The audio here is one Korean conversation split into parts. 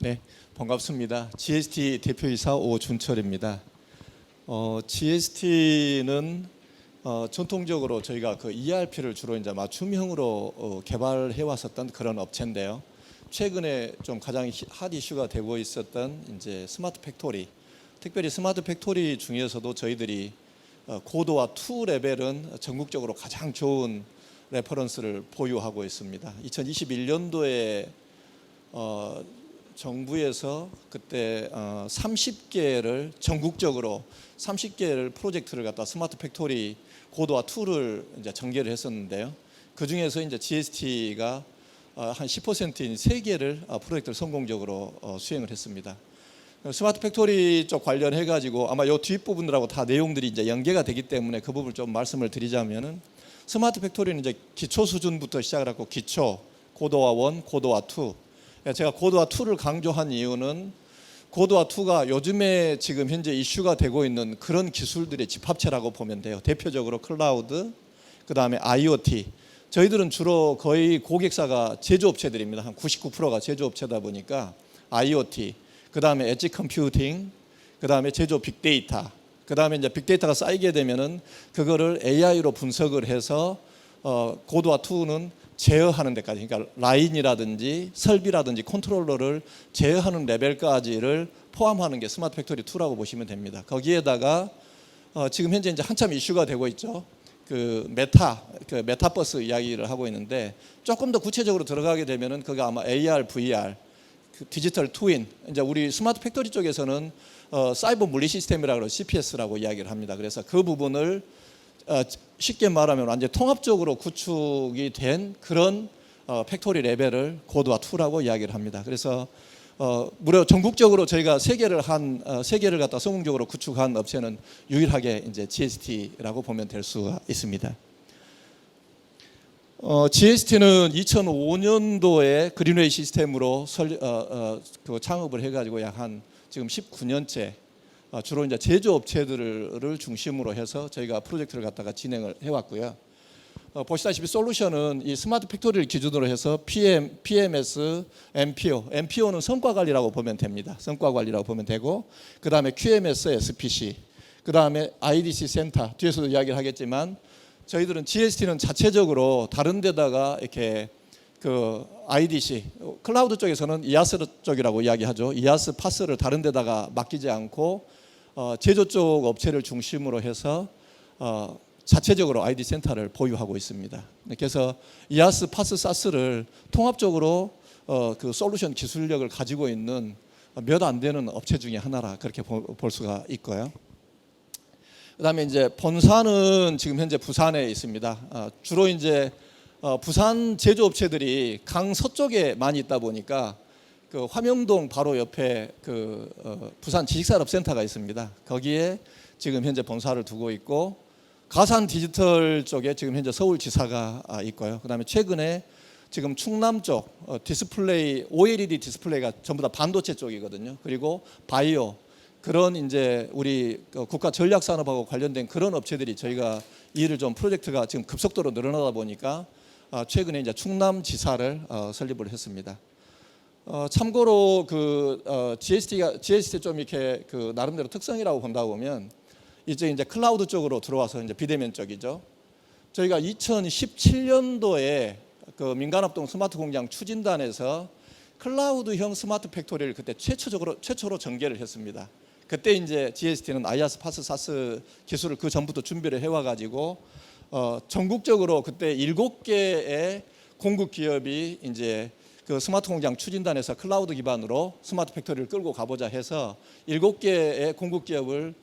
네, 반갑습니다. GST 대표이사 오준철입니다. GST는 전통적으로 저희가 그 ERP를 주로 이제 맞춤형으로 개발해 왔었던 그런 업체인데요. 최근에 좀 가장 핫 이슈가 되고 있었던 이제 스마트 팩토리, 특별히 스마트 팩토리 중에서도 저희들이 고도화 2 레벨은 전국적으로 가장 좋은 레퍼런스를 보유하고 있습니다. 2021년도에 정부에서 그때 30개를 전국적으로 30개를 프로젝트를 갖다 스마트 팩토리 고도화 2를 이제 전개를 했었는데요. 그 중에서 이제 GST가 한 10%인 3개를 프로젝트를 성공적으로 수행을 했습니다. 스마트 팩토리 쪽 관련해 가지고 아마 요 뒷부분들하고 다 내용들이 이제 연계가 되기 때문에 그 부분을 좀 말씀을 드리자면은, 스마트 팩토리는 이제 기초 수준부터 시작을 하고 기초, 고도화 1, 고도화 2. 제가 고도화 2를 강조한 이유는 고도화 2가 요즘에 지금 현재 이슈가 되고 있는 그런 기술들의 집합체라고 보면 돼요. 대표적으로 클라우드, 그 다음에 IoT. 저희들은 주로 거의 고객사가 제조업체들입니다. 한 99%가 제조업체다 보니까 IoT, 그 다음에 엣지 컴퓨팅, 그 다음에 제조 빅데이터, 그 다음에 이제 빅데이터가 쌓이게 되면은 그거를 AI로 분석을 해서 고도화 2는 제어하는 데까지, 그러니까 라인이라든지 설비라든지 컨트롤러를 제어하는 레벨까지를 포함하는 게 스마트 팩토리 2라고 보시면 됩니다. 거기에다가 지금 현재 이제 한참 이슈가 되고 있죠. 그 메타버스 이야기를 하고 있는데, 조금 더 구체적으로 들어가게 되면은 그게 아마 AR, VR, 그 디지털 트윈, 이제 우리 스마트 팩토리 쪽에서는 사이버 물리 시스템이라고 CPS라고 이야기를 합니다. 그래서 그 부분을 쉽게 말하면 완전 통합적으로 구축이 된 그런 팩토리 레벨을 고도화 2라고 이야기를 합니다. 그래서 무려 전국적으로 저희가 3개를 갖다 성공적으로 구축한 업체는 유일하게 이제 GST라고 보면 될 수가 있습니다. GST는 2005년도에 그린웨이 시스템으로 창업을 해가지고 약 한 지금 19년째 주로 이제 제조업체들을 중심으로 해서 저희가 프로젝트를 갖다가 진행을 해왔고요. 보시다시피 솔루션은 이 스마트 팩토리를 기준으로 해서 PMS, MPO는 성과 관리라고 보면 됩니다. 성과 관리라고 보면 되고, 그 다음에 QMS, SPC, 그 다음에 IDC 센터, 뒤에서도 이야기를 하겠지만 저희들은 GST는 자체적으로 다른 데다가 이렇게 그 IDC, 클라우드 쪽에서는 이아스 쪽이라고 이야기하죠. 이아스 파스를 다른 데다가 맡기지 않고 제조 쪽 업체를 중심으로 해서 자체적으로 ID 센터를 보유하고 있습니다. 그래서 이아스, 파스, 사스를 통합적으로 그 솔루션 기술력을 가지고 있는 몇 안 되는 업체 중에 하나라 그렇게 볼 수가 있고요. 그다음에 이제 본사는 지금 현재 부산에 있습니다. 주로 이제 부산 제조업체들이 강 서쪽에 많이 있다 보니까 그 화명동 바로 옆에 그 부산 지식산업센터가 있습니다. 거기에 지금 현재 본사를 두고 있고, 가산 디지털 쪽에 지금 현재 서울지사가 있고요. 그다음에 최근에 지금 충남 쪽 디스플레이, OLED 디스플레이가 전부 다 반도체 쪽이거든요. 그리고 바이오, 그런 이제 우리 국가 전략 산업하고 관련된 그런 업체들이 저희가 일을 좀 프로젝트가 지금 급속도로 늘어나다 보니까 최근에 이제 충남지사를 설립을 했습니다. 참고로 그 GST 좀 이렇게 그 나름대로 특성이라고 본다 보면 이제 클라우드 쪽으로 들어와서 이제 비대면 쪽이죠. 저희가 2017년도에 그 민간합동 스마트 공장 추진단에서 클라우드형 스마트 팩토리를 그때 최초로 전개를 했습니다. 그때 이제 GST는 IaaS, 파스, 사스 기술을 그 전부터 준비를 해와가지고 전국적으로 그때 7개의 공급 기업이 이제 그 스마트 공장 추진단에서 클라우드 기반으로 스마트 팩토리를 끌고 가보자 해서 7개의 공급 기업을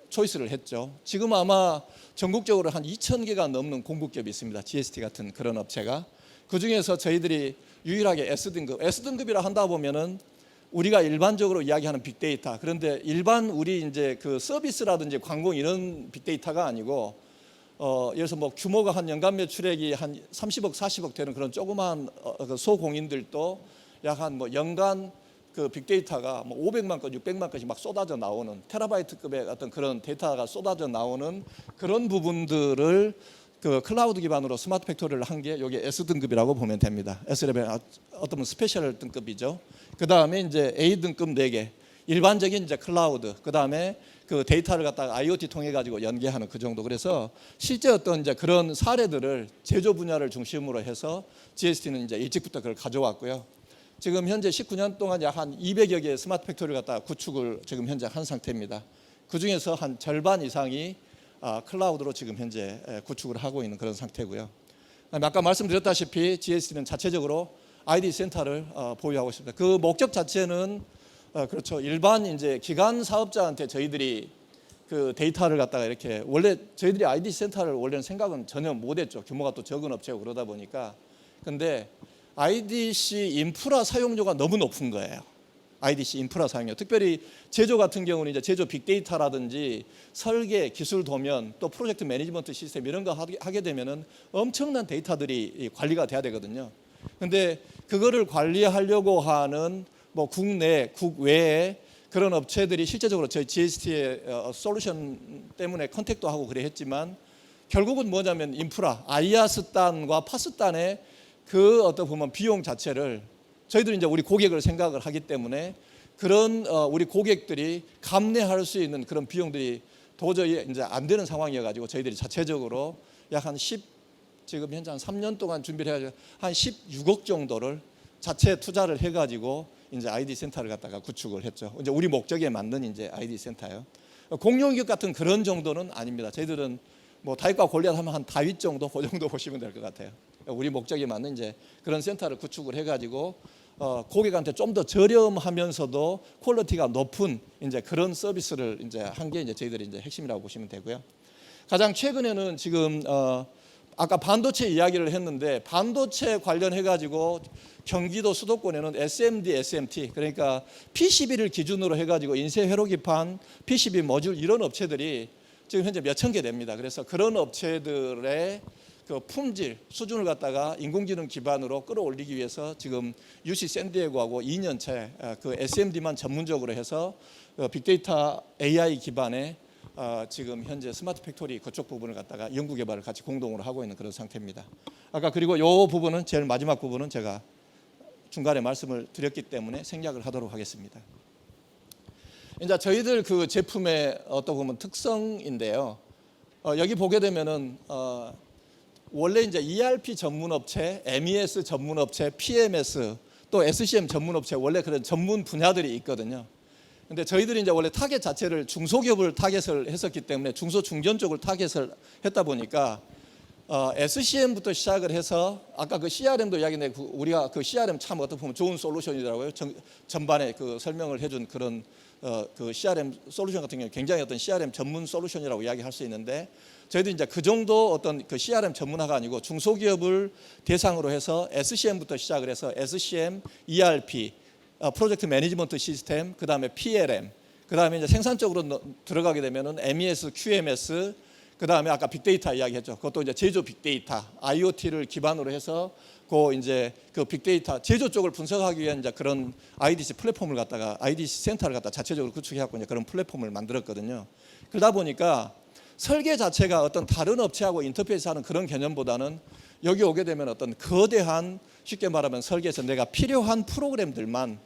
초이스를 했죠. 지금 아마 전국적으로 한 2,000개가 넘는 공급 기업이 있습니다. GST 같은 그런 업체가. 그 중에서 저희들이 유일하게 S등급이라 한다 보면은 우리가 일반적으로 이야기하는 빅데이터, 그런데 일반 우리 이제 그 서비스라든지 광고 이런 빅데이터가 아니고 예를 들어서 뭐 규모가 한 연간 매출액이 한 30억, 40억 되는 그런 조그만 그 소공인들도 약 한 뭐 연간 그 빅데이터가 뭐 500만 건, 600만 건씩 막 쏟아져 나오는 테라바이트급의 어떤 그런 데이터가 쏟아져 나오는 그런 부분들을 그 클라우드 기반으로 스마트 팩토리를 한 게 여기 S 등급이라고 보면 됩니다. S 레벨 어떤 스페셜 등급이죠. 그 다음에 이제 A 등급 4개, 일반적인 이제 클라우드, 그 다음에 그 데이터를 갖다가 IoT 통해 가지고 연계하는 그 정도. 그래서 실제 어떤 이제 그런 사례들을 제조 분야를 중심으로 해서 GST는 이제 일찍부터 그걸 가져왔고요. 지금 현재 19년 동안 약 한 200여 개의 스마트 팩토리를 갖다가 구축을 지금 현재 한 상태입니다. 그 중에서 한 절반 이상이 클라우드로 지금 현재 구축을 하고 있는 그런 상태고요. 아까 말씀드렸다시피 GST는 자체적으로 ID 센터를 보유하고 있습니다. 그 목적 자체는 그렇죠. 일반 이제 기관 사업자한테 저희들이 그 데이터를 갖다가 이렇게, 원래 저희들이 ID 센터를 원래는 생각은 전혀 못했죠. 규모가 또 적은 업체고 그러다 보니까. 근데 IDC 인프라 사용료가 너무 높은 거예요. IDC 인프라 사용료. 특별히 제조 같은 경우는 이제 제조 빅데이터라든지 설계, 기술 도면, 또 프로젝트 매니지먼트 시스템 이런 거 하게 되면은 엄청난 데이터들이 관리가 돼야 되거든요. 근데 그거를 관리하려고 하는 뭐 국내, 국외에 그런 업체들이 실제적으로 저희 GST의 솔루션 때문에 컨택도 하고 그래 했지만, 결국은 뭐냐면 인프라, IaaS단과 파스단의 그 어떤 보면 비용 자체를 저희들이 이제 우리 고객을 생각을 하기 때문에 그런 우리 고객들이 감내할 수 있는 그런 비용들이 도저히 이제 안 되는 상황이어가지고 저희들이 자체적으로 약 한 지금 현재 한 3년 동안 준비를 해가지고 한 16억 정도를 자체 투자를 해가지고 이제 ID 센터를 갖다가 구축을 했죠. 이제 우리 목적에 맞는 이제 ID 센터요. 공룡기업 같은 그런 정도는 아닙니다. 저희들은 뭐 다윗과 골리앗 하면 한 다윗 정도, 그 정도 보시면 될 것 같아요. 우리 목적에 맞는 이제 그런 센터를 구축을 해가지고 고객한테 좀 더 저렴하면서도 퀄리티가 높은 이제 그런 서비스를 이제 한 게 이제 저희들이 이제 핵심이라고 보시면 되고요. 가장 최근에는 지금 아까 반도체 이야기를 했는데, 반도체 관련해 가지고 경기도 수도권에는 SMD, SMT, 그러니까 PCB를 기준으로 해 가지고 인쇄 회로기판, PCB 모듈 이런 업체들이 지금 현재 몇천 개 됩니다. 그래서 그런 업체들의 그 품질 수준을 갖다가 인공지능 기반으로 끌어올리기 위해서 지금 UC 샌디에고하고 2년째 그 SMD만 전문적으로 해서 빅데이터 AI 기반의 지금 현재 스마트 팩토리 그쪽 부분을 갖다가 연구 개발을 같이 공동으로 하고 있는 그런 상태입니다. 아까 그리고 이 부분은 제일 마지막 부분은 제가 중간에 말씀을 드렸기 때문에 생략을 하도록 하겠습니다. 이제 저희들 그 제품의 어떤 보면 특성인데요. 여기 보게 되면은 원래 이제 ERP 전문 업체, MES 전문 업체, PMS 또 SCM 전문 업체, 원래 그런 전문 분야들이 있거든요. 근데 저희들이 이제 원래 타겟 자체를 중소기업을 타겟을 했었기 때문에 중소 중견 쪽을 타겟을 했다 보니까 SCM부터 시작을 해서 아까 그 CRM도 이야기했는데 우리가 그 CRM 참 어떻게 보면 좋은 솔루션이더라고요. 전반에 그 설명을 해준 그런 그 CRM 솔루션 같은 경우 굉장히 어떤 CRM 전문 솔루션이라고 이야기할 수 있는데, 저희도 이제 그 정도 어떤 그 CRM 전문화가 아니고 중소기업을 대상으로 해서 SCM부터 시작을 해서 SCM, ERP, 프로젝트 매니지먼트 시스템, 그 다음에 PLM, 그 다음에 이제 생산 쪽으로 들어가게 되면은 MES, QMS, 그 다음에 아까 빅데이터 이야기했죠. 그것도 이제 제조 빅데이터, IoT를 기반으로 해서 그 이제 그 빅데이터 제조 쪽을 분석하기 위한 이제 그런 IDC 플랫폼을 갖다가 IDC 센터를 갖다 자체적으로 구축해갖고 이제 그런 플랫폼을 만들었거든요. 그러다 보니까 설계 자체가 어떤 다른 업체하고 인터페이스하는 그런 개념보다는 여기 오게 되면 어떤 거대한, 쉽게 말하면 설계에서 내가 필요한 프로그램들만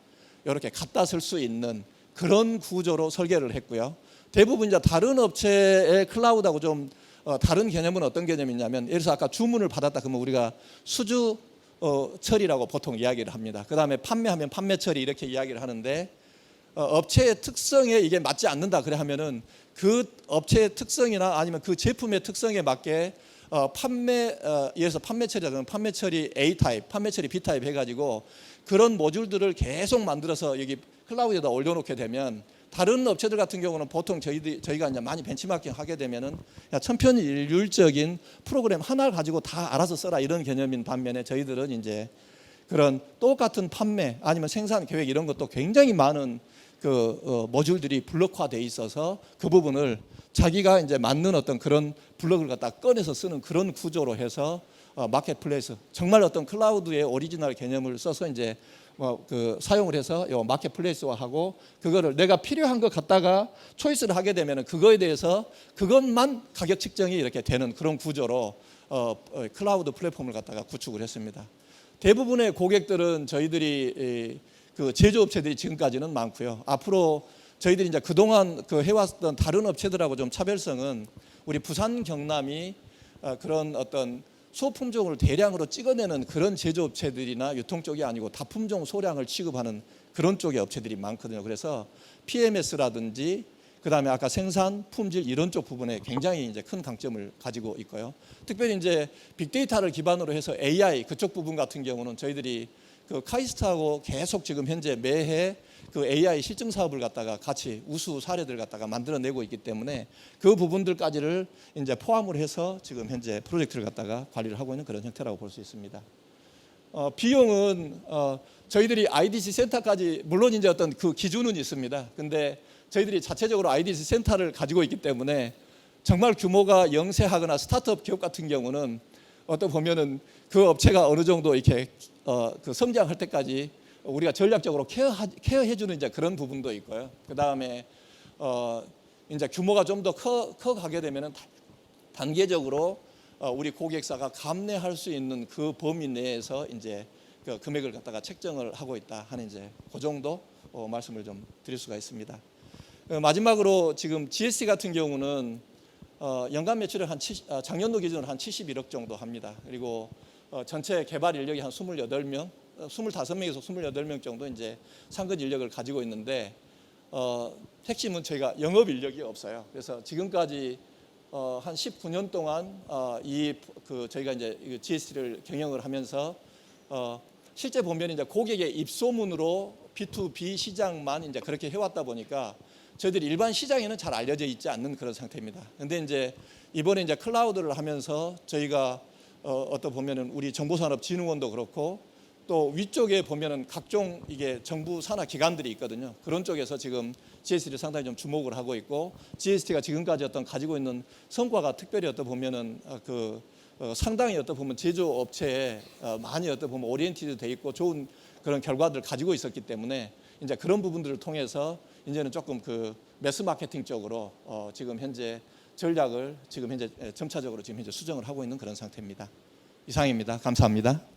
이렇게 갖다 쓸 수 있는 그런 구조로 설계를 했고요. 대부분 이제 다른 업체의 클라우드하고 좀 다른 개념은 어떤 개념이냐면, 예를 들어서 아까 주문을 받았다 그러면 우리가 수주 처리라고 보통 이야기를 합니다. 그 다음에 판매하면 판매 처리 이렇게 이야기를 하는데, 업체의 특성에 이게 맞지 않는다 그래 하면은 그 업체의 특성이나 아니면 그 제품의 특성에 맞게 예를 들어서 판매 처리라 그러면 판매 처리 A 타입, 판매 처리 B 타입 해가지고 그런 모듈들을 계속 만들어서 여기 클라우드에다 올려놓게 되면, 다른 업체들 같은 경우는 보통 저희가 이제 많이 벤치마킹 하게 되면은 천편일률적인 프로그램 하나를 가지고 다 알아서 써라 이런 개념인 반면에, 저희들은 이제 그런 똑같은 판매 아니면 생산 계획 이런 것도 굉장히 많은 그 모듈들이 블록화돼 있어서 그 부분을 자기가 이제 맞는 어떤 그런 블록을 갖다 꺼내서 쓰는 그런 구조로 해서 마켓플레이스, 정말 어떤 클라우드의 오리지널 개념을 써서 이제 사용을 해서 요 마켓플레이스화하고 그거를 내가 필요한 것 갖다가 초이스를 하게 되면 그거에 대해서 그것만 가격 측정이 이렇게 되는 그런 구조로 클라우드 플랫폼을 갖다가 구축을 했습니다. 대부분의 고객들은 저희들이 그 제조업체들이 지금까지는 많고요. 앞으로 저희들이 이제 그동안 해왔던 다른 업체들하고 좀 차별성은 우리 부산 경남이 그런 어떤 소품종을 대량으로 찍어내는 그런 제조업체들이나 유통 쪽이 아니고 다품종 소량을 취급하는 그런 쪽의 업체들이 많거든요. 그래서 PMS라든지 그다음에 아까 생산, 품질 이런 쪽 부분에 굉장히 이제 큰 강점을 가지고 있고요. 특별히 이제 빅데이터를 기반으로 해서 AI 그쪽 부분 같은 경우는 저희들이 그 카이스트하고 계속 지금 현재 매해 그 AI 실증 사업을 갖다가 같이 우수 사례들 갖다가 만들어내고 있기 때문에 그 부분들까지를 이제 포함을 해서 지금 현재 프로젝트를 갖다가 관리를 하고 있는 그런 형태라고 볼 수 있습니다. 비용은 저희들이 IDC 센터까지 물론 이제 어떤 그 기준은 있습니다. 근데 저희들이 자체적으로 IDC 센터를 가지고 있기 때문에 정말 규모가 영세하거나 스타트업 기업 같은 경우는 어떤 보면은 그 업체가 어느 정도 이렇게 그 성장할 때까지 우리가 전략적으로 케어해주는 이제 그런 부분도 있고요. 그 다음에 이제 규모가 좀 더 커 가게 되면은 단계적으로 우리 고객사가 감내할 수 있는 그 범위 내에서 이제 그 금액을 갖다가 책정을 하고 있다 하는 이제 그 정도 말씀을 좀 드릴 수가 있습니다. 마지막으로 지금 GST 같은 경우는 연간 매출을 작년도 기준으로 한 71억 정도 합니다. 그리고 전체 개발 인력이 한 28명, 25명에서 28명 정도 이제 상근 인력을 가지고 있는데 핵심은 저희가 영업 인력이 없어요. 그래서 지금까지 한 19년 동안 저희가 이제 GST를 경영을 하면서 실제 보면 이제 고객의 입소문으로 B2B 시장만 이제 그렇게 해왔다 보니까 저희들이 일반 시장에는 잘 알려져 있지 않는 그런 상태입니다. 근데 이제 이번에 이제 클라우드를 하면서 저희가 어떤 보면은 우리 정보산업진흥원도 그렇고 또 위쪽에 보면은 각종 이게 정부 산하 기관들이 있거든요. 그런 쪽에서 지금 GST를 상당히 좀 주목을 하고 있고 GST가 지금까지 어떤 가지고 있는 성과가 특별히 어떤 보면은 상당히 어떤 보면 제조업체에 많이 어떤 보면 오리엔티드 돼 있고 좋은 그런 결과들을 가지고 있었기 때문에 이제 그런 부분들을 통해서 이제는 조금 그 매스 마케팅 쪽으로 지금 현재 전략을 지금 현재 점차적으로 지금 현재 수정을 하고 있는 그런 상태입니다. 이상입니다. 감사합니다.